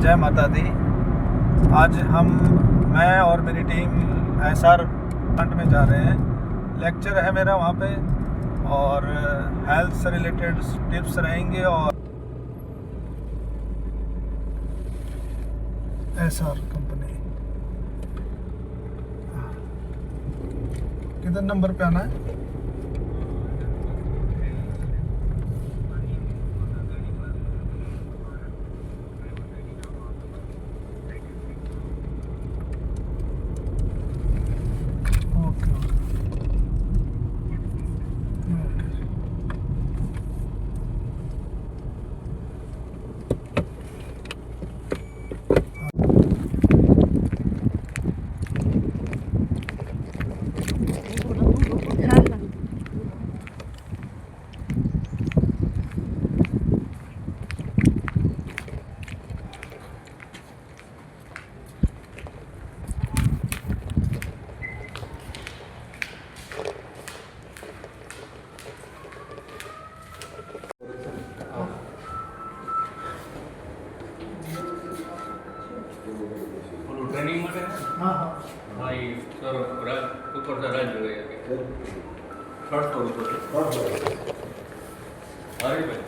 जय माता दी। आज मैं और मेरी टीम एसआर प्लांट में जा रहे हैं। लेक्चर है मेरा वहाँ पे और हेल्थ से रिलेटेड टिप्स रहेंगे। और एसआर कंपनी किधर नंबर पे आना है? Okay okay. ट्रेनिंग में हाँ हाँ ये सर ऊपर से राज हो गया थर्ड फ्लोर पर अरे भाई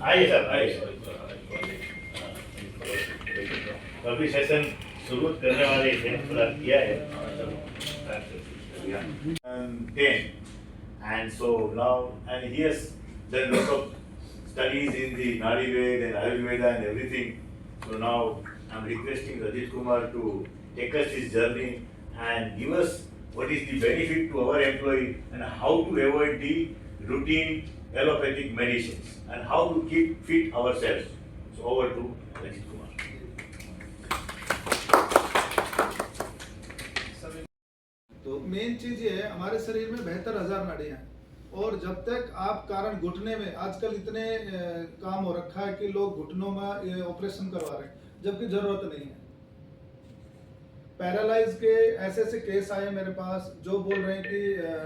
आइए सर आइए। अभी सेशन शुरू करने वाले थे, पूरा किया है। And so now, and he has done lot of studies in the Nadi Ved and Ayurveda and everything. So now I'm requesting Rajit Kumar to take us his journey and give us what is the benefit to our employee and how to avoid the routine allopathic medicines and how to keep fit ourselves. So over to Rajit Kumar. तो main चीज ये है, हमारे शरीर में 72,000 नाड़ियां हैं और जब तक आप कारण घुटने में आजकल इतने काम हो रखा है कि लोग घुटनों में ऑपरेशन करवा रहे हैं जबकि जरूरत नहीं है। पैरालाइज के ऐसे ऐसे केस आए मेरे पास जो बोल रहे हैं कि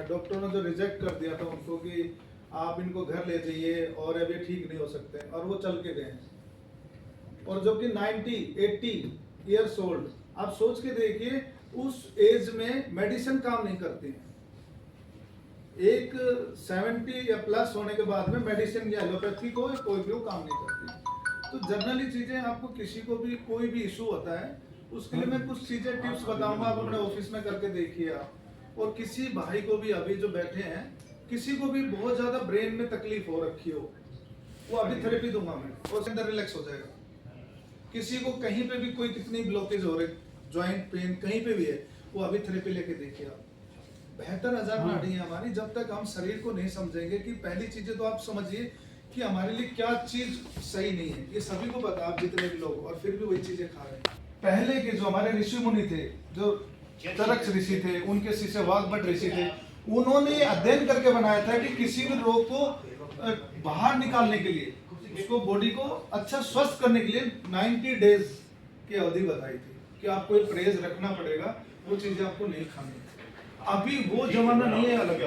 डॉक्टरों ने जो रिजेक्ट कर दिया था उनको कि आप इनको घर ले जाइए और अभी ठीक नहीं हो सकते और वो चल के गए। और जबकि 90-80 ईयर्स ओल्ड, आप सोच के देखिए उस एज में मेडिसिन काम नहीं करती है। एक 70 या प्लस होने के बाद में मेडिसिन या एलोपैथी को कोई भी काम नहीं करती। तो जनरली चीजें आपको किसी को भी कोई भी इशू होता है उसके लिए मैं कुछ चीजें टिप्स बताऊंगा, आप अपने ऑफिस में करके देखिए आप। और किसी भाई को भी अभी जो बैठे हैं किसी को भी बहुत ज्यादा ब्रेन में तकलीफ हो रखी हो वो अभी थेरेपी दूंगा मैं और उसके अंदर रिलैक्स हो जाएगा। किसी को कहीं पे भी कोई कितनी ब्लॉकेज हो रही, जॉइंट पेन कहीं पे भी है, वो अभी थेरेपी लेके देखिए आप। 72,000 नाड़ी है हमारी। जब तक हम शरीर को नहीं समझेंगे कि पहली चीजें तो आप समझिए कि हमारे लिए क्या चीज सही नहीं है, ये सभी को पता, आप जितने भी लोग, और फिर भी वही चीजें खा रहे हैं। पहले के जो हमारे ऋषि मुनि थे, जो तरक्ष ऋषि थे, उनके शिष्य वाग्भट ऋषि थे, उन्होंने अध्ययन करके बनाया था कि किसी भी रोग को बाहर निकालने के लिए, उसको बॉडी को अच्छा स्वस्थ करने के लिए 90 डेज की अवधि बताई थी कि आपको एक परहेज रखना पड़ेगा, वो चीजें आपको नहीं खानी। अभी वो जमाना नहीं है, अलग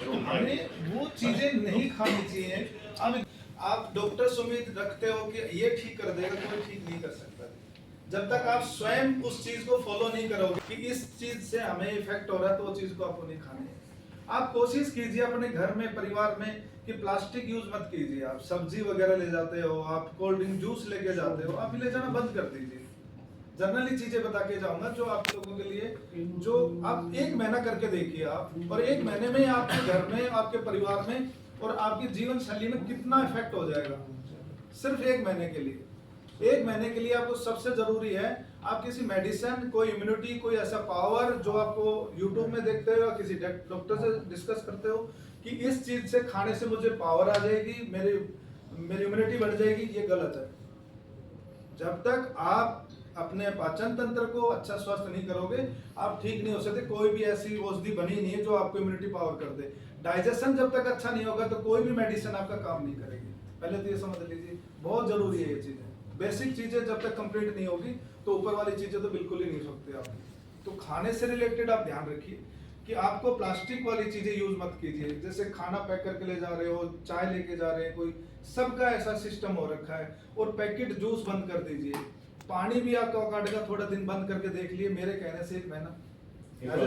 तो हमें वो चीजें नहीं खानी चाहिए। अब आप डॉक्टर से उम्मीद रखते हो कि ये ठीक कर देगा, कोई ठीक नहीं कर सकता जब तक आप स्वयं उस चीज को फॉलो नहीं करोगे कि इस चीज से हमें इफेक्ट हो रहा है तो वो चीज को आपको नहीं खानी है। आप कोशिश कीजिए अपने घर में, परिवार में, कि प्लास्टिक यूज मत कीजिए। आप सब्जी वगैरह ले जाते हो, आप कोल्ड ड्रिंक जूस लेके जाते हो, आप ले जाना बंद कर दीजिए। जनरली चीजें बता के जाऊंगा जो आप लोगों के लिए, जो आप 1 महीना करके देखिए आप, और 1 महीने में आपके घर में, आपके परिवार में और आपकी जीवन शैली में कितना इफेक्ट हो जाएगा। सिर्फ 1 महीने के लिए। 1 महीने के लिए आपको सबसे जरूरी है, आप किसी मेडिसिन, कोई इम्यूनिटी, कोई ऐसा पावर जो आपको यूट्यूब में देखते हो या किसी डॉक्टर से डिस्कस करते हो कि इस चीज से खाने से मुझे पावर आ जाएगी, मेरी इम्यूनिटी बढ़ जाएगी, ये गलत है। जब तक आप अपने पाचन तंत्र को अच्छा स्वस्थ नहीं करोगे, आप ठीक नहीं हो सकते। कोई भी ऐसी औषधि बनी नहीं है जो आपको इम्यूनिटी पावर कर दे। डाइजेशन जब तक अच्छा नहीं होगा तो कोई भी मेडिसिन आपका काम नहीं करेगी। पहले तो ये समझ लीजिए, बहुत जरूरी है ये चीजें। बेसिक चीजें जब तक कंप्लीट नहीं होगी तो ऊपर वाली चीजें तो बिल्कुल ही नहीं सकते आप। तो खाने से रिलेटेड आप ध्यान रखिए कि आपको प्लास्टिक वाली चीजें यूज मत कीजिए। जैसे खाना पैक करके ले जा रहे हो, चाय लेके जा रहे हैं, कोई सबका ऐसा सिस्टम हो रखा है। और पैकेट जूस बंद कर दीजिए। पानी भी एक्वागार्ड का थोड़ा दिन बंद करके देख लिए, मेरे कहने से 1 महीना।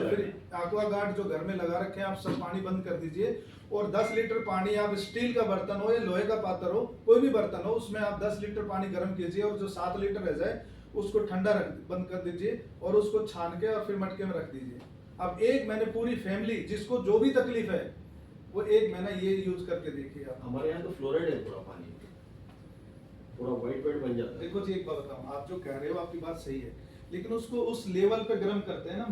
फिर एक्वागार्ड जो घर में लगा रखे हैं आप सब पानी बंद कर दीजिए। और 10 लीटर पानी, आप स्टील का बर्तन हो या लोहे का पात्र हो, कोई भी बर्तन हो, उसमें आप 10 लीटर पानी गर्म कीजिए और जो 7 लीटर रह जाए उसको ठंडा बंद कर दीजिए और उसको छान के और फिर मटके में रख दीजिए। अब 1 महीने पूरी फैमिली जिसको जो भी तकलीफ है वो 1 महीना ये यूज करके देखिए आप। हमारे यहाँ तो फ्लोराइड है पूरा पानी, पूरा व्हाइट बन जाता है। देखो जी, एक बात बताऊं, आप जो कह रहे हो आपकी बात सही है, लेकिन उसको उस लेवल पे गर्म करते हैं ना,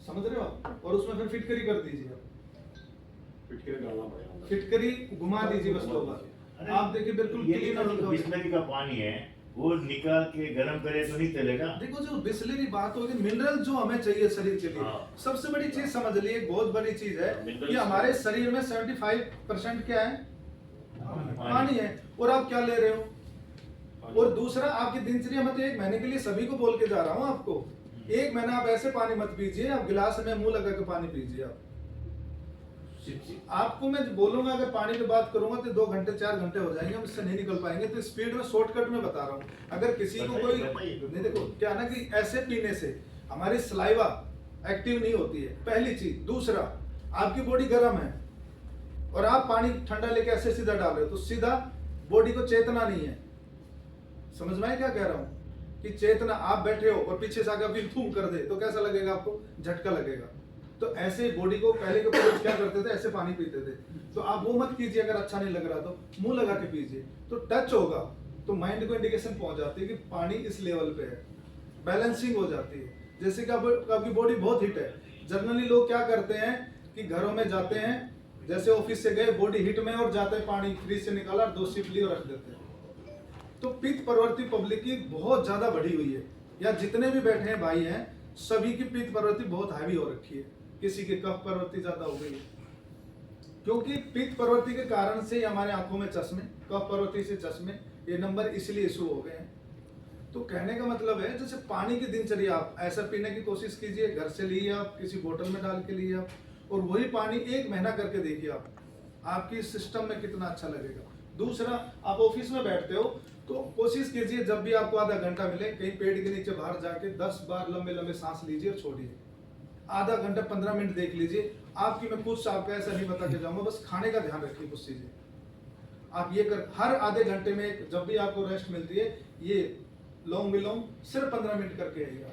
समझ रहे हो आप? और उसमें फिर फिटकरी कर दीजिए आप। फिटकरी डालना पड़ेगा, फिटकरी घुमा दीजिए बस होगा। आप देखिए बिल्कुल क्लीन हो। बिस्लरी का पानी है वो निकाल के गर्म करे तो नहीं चलेगा। देखो जो बिस्लरी बात होगी, मिनरल जो हमें चाहिए शरीर के लिए, सबसे बड़ी चीज समझ लिए, बहुत बड़ी चीज है कि हमारे शरीर में 75% क्या है? पानी है। और आप क्या ले रहे हो? और दूसरा, आपकी दिनचर्या में तो 1 महीने के लिए सभी को बोल के जा रहा हूँ आपको, 1 महीना आप ऐसे पानी मत पीजिए, आप गिलास में मुंह लगा के पानी पीजिए। आप आपको मैं बोलूंगा, अगर पानी की बात करूंगा तो 2 घंटे 4 घंटे हो जाएंगे, हम इससे नहीं निकल पाएंगे। तो स्पीड में शॉर्टकट में बता रहा हूँ। अगर किसी को कोई नहीं, देखो क्या ना कि ऐसे पीने से हमारी सलाइवा एक्टिव नहीं होती है, पहली चीज। दूसरा, आपकी बॉडी गर्म है और आप पानी ठंडा लेके ऐसे सीधा डाल रहे हो तो सीधा बॉडी को चेतना नहीं है। समझ में आया क्या कह रहा हूँ? कि चेतना, आप बैठे हो और पीछे से आगे अभी थूम कर दे तो कैसा लगेगा आपको? झटका लगेगा। तो ऐसे बॉडी को पहले के पूर्वज क्या करते थे? ऐसे पानी पीते थे। तो आप वो मत कीजिए। अगर अच्छा नहीं लग रहा तो मुंह लगा के पीजिए, तो टच होगा तो माइंड को इंडिकेशन पहुंच जाती है कि पानी इस लेवल पे है, बैलेंसिंग हो जाती है। जैसे कि आपकी बॉडी बहुत हिट है, जनरली लोग क्या करते हैं कि घरों में जाते हैं, जैसे ऑफिस से गए, बॉडी हिट में, और जाते हैं पानी फ्रिज से निकाला 2 सिप ली और रख देते हैं। तो पित्त प्रवृत्ति पब्लिक की बहुत ज्यादा बढ़ी हुई है, या जितने भी बैठे हैं भाई हैं, सभी की पित्त प्रवृत्ति बहुत हैवी हो रखी है। किसी की कफ प्रवृत्ति ज्यादा हो गई है, क्योंकि पित्त प्रवृत्ति के कारण से हमारे आंखों में चश्मे, कफ प्रवृत्ति से चश्मे, ये नंबर इसलिए इशू हो गए हैं। तो कहने का मतलब है, जैसे पानी की दिनचर्या आप ऐसा पीने की कोशिश कीजिए, घर से लिए आप, किसी बोतल में डाल के लिए आप, और वही पानी 1 महीना करके देखिए आप, आपकी सिस्टम में कितना अच्छा लगेगा। दूसरा, आप ऑफिस में बैठते हो तो कोशिश कीजिए जब भी आपको आधा घंटा मिले, कहीं पेड़ के नीचे बाहर जाके 10 बार लंबे लंबे सांस लीजिए और छोड़िए। आधा घंटा 15 मिनट देख लीजिए। आपकी मैं कुछ आपका ऐसा नहीं बता के जाऊंगा, बस खाने का ध्यान रखिए कुछ चीजें आप ये कर। हर आधे घंटे में जब भी आपको रेस्ट मिलती है, ये लॉन्ग विलोम सिर्फ 15 मिनट करके आइए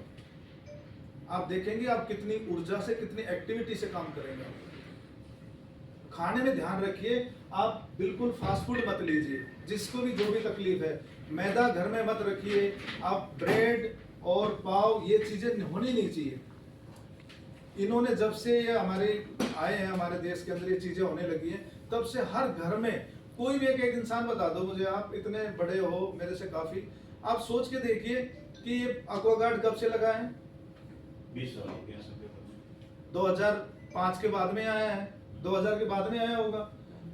आप देखेंगे आप कितनी ऊर्जा से, कितनी एक्टिविटी से काम करेंगे। खाने में ध्यान रखिए, आप बिल्कुल फास्ट फूड मत लीजिए। जिसको भी जो भी तकलीफ है, मैदा घर में मत रखिए। आप ब्रेड और पाव, ये चीजें होनी नहीं चाहिए। इन्होंने जब से ये हमारे आए हैं, हमारे देश के अंदर ये चीजें होने लगी हैं, तब से हर घर में कोई भी एक इंसान बता दो मुझे, आप इतने बड़े हो मेरे से काफी, आप सोच के देखिए कि ये एक्वागार्ड कब से लगा है? 2005 के बाद में आया है, 2000 के बाद में आया होगा।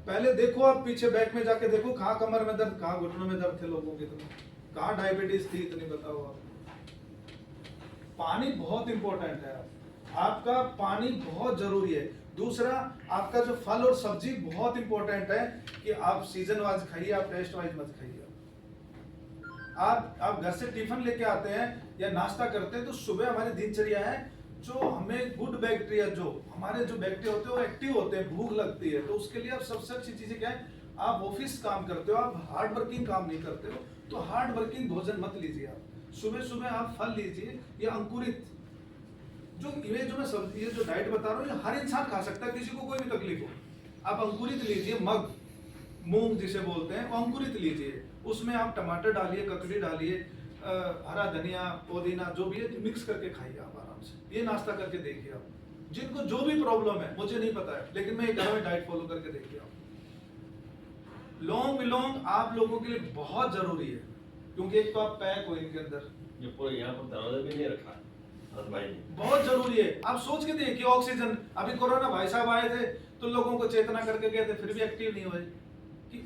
पहले देखो आप पीछे बैक में जाके देखो, कहाँ कमर में दर्द, कहाँ घुटनों में दर्द थे लोगों के, कहाँ डायबिटीज थी, इतनी बताओ आप। पानी बहुत इंपॉर्टेंट है, आपका पानी बहुत जरूरी है। दूसरा, आपका जो फल और सब्जी बहुत इंपॉर्टेंट है कि आप सीजन वाइज खाइए, आप टेस्ट वाइज मत खाइए। आप घर से टिफिन लेके आते हैं या नाश्ता करते हैं तो सुबह हमारी दिनचर्या है, जो हमें गुड बैक्टीरिया, जो हमारे जो बैक्टीरिया होते हैं वो एक्टिव होते हैं, भूख लगती है, तो उसके लिए आप सबसे अच्छी चीजें क्या है? आप ऑफिस काम करते हो, आप हार्ड वर्किंग काम नहीं करते हो, तो हार्ड वर्किंग भोजन मत लीजिए। आप सुबह सुबह आप फल लीजिए, या अंकुरित जो मैं सब्जी, ये जो डाइट बता रहा हूँ, ये हर इंसान खा सकता है, किसी को कोई भी तकलीफ हो। आप अंकुरित लीजिए, मग, मूंग जिसे बोलते हैं, अंकुरित लीजिए, उसमें आप टमाटर डालिए, ककड़ी डालिए, हरा धनिया, पुदीना, जो भी है मिक्स करके खाइए आप आराम से। ये नाश्ता करके देखिए आप, जिनको जो भी प्रॉब्लम है, मुझे नहीं पता है, लेकिन मैं घर में डाइट फॉलो करके देखिए आप। लॉन्ग विलोंग आप लोगों के लिए बहुत जरूरी है, क्योंकि एक तो आप पैक हो इनके अंदर, ये पूरे यहाँ पर दरवाजा भी नहीं रखा हर भाई ने। बहुत जरूरी है। आप सोच के देखिए ऑक्सीजन, अभी कोरोना भाई साहब आए थे तो लोगों को चेतना करके गए थे, फिर भी एक्टिव नहीं हुए कि